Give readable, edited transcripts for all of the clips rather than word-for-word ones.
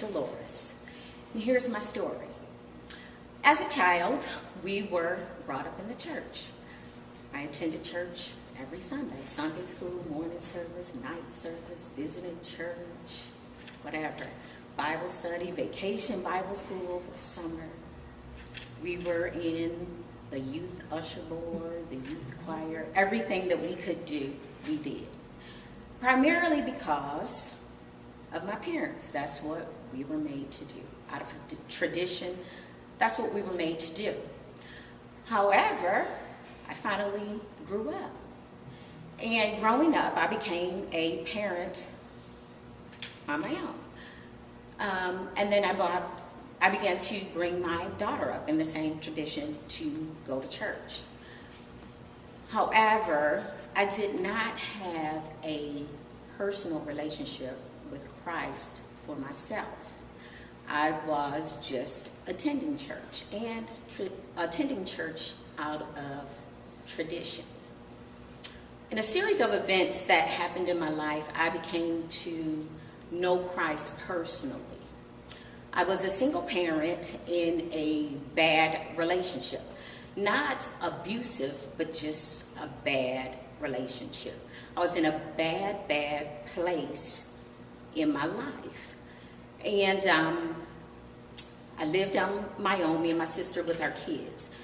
Deloris. And here's my story. As a child, we were brought up in the church. I attended church every Sunday, Sunday school, morning service, night service, visiting church, whatever. Bible study, vacation Bible school over the summer. We were in the youth usher board, the youth choir, everything that we could do, we did. Primarily because of my parents. That's what we were made to do. Out of tradition, that's what we were made to do. However, I finally grew up. And growing up, I became a parent on my own. And then I began to bring my daughter up in the same tradition to go to church. However, I did not have a personal relationship with Christ for myself. I was just attending church and attending church out of tradition. In a series of events that happened in my life, I became to know Christ personally. I was a single parent in a bad relationship. Not abusive, but just a bad relationship. I was in a bad place in my life. And I lived on my own, me and my sister with our kids.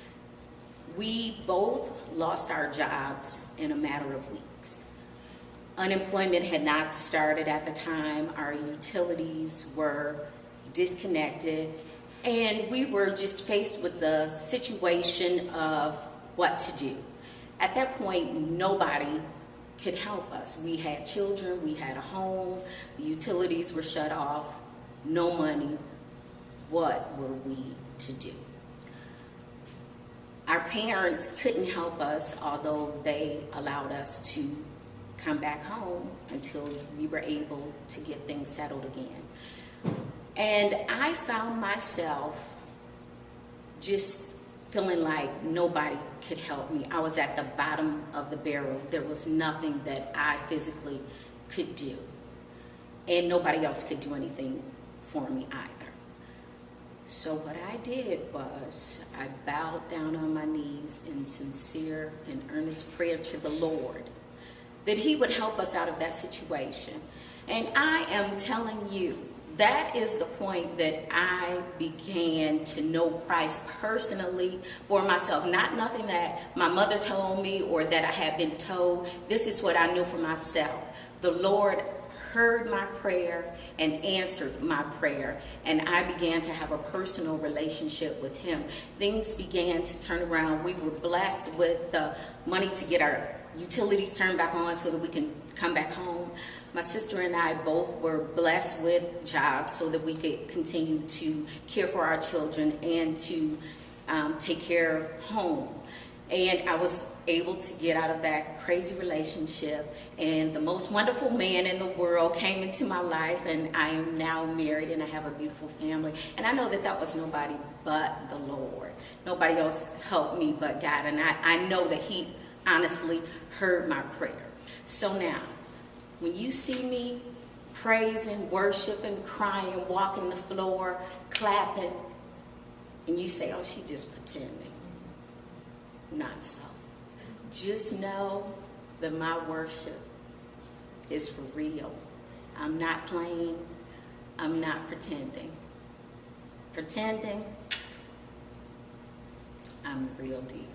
We both lost our jobs in a matter of weeks. Unemployment had not started at the time. Our utilities were disconnected. And we were just faced with the situation of what to do. At that point, nobody could help us. We had children, we had a home, the utilities were shut off, no money. What were we to do? Our parents couldn't help us, although they allowed us to come back home until we were able to get things settled again. And I found myself just feeling like nobody could help me. I was at the bottom of the barrel. There was nothing that I physically could do. And nobody else could do anything for me either. So what I did was I bowed down on my knees in sincere and earnest prayer to the Lord that He would help us out of that situation. And I am telling you, that is the point that I began to know Christ personally for myself. Not nothing that my mother told me or that I had been told. This is what I knew for myself. The Lord heard my prayer and answered my prayer, and I began to have a personal relationship with Him. Things began to turn around. We were blessed with money to get our utilities turned back on so that we can come back home. My sister and I both were blessed with jobs so that we could continue to care for our children and to take care of home. And I was able to get out of that crazy relationship, and the most wonderful man in the world came into my life, and I am now married and I have a beautiful family. And I know that that was nobody but the Lord. Nobody else helped me but God, and I know that He honestly heard my prayer. So now, when you see me praising, worshiping, crying, walking the floor, clapping, and you say, oh, she just pretending. Not so. Just know that my worship is for real. I'm not playing. I'm not pretending. Pretending, I'm the real deal.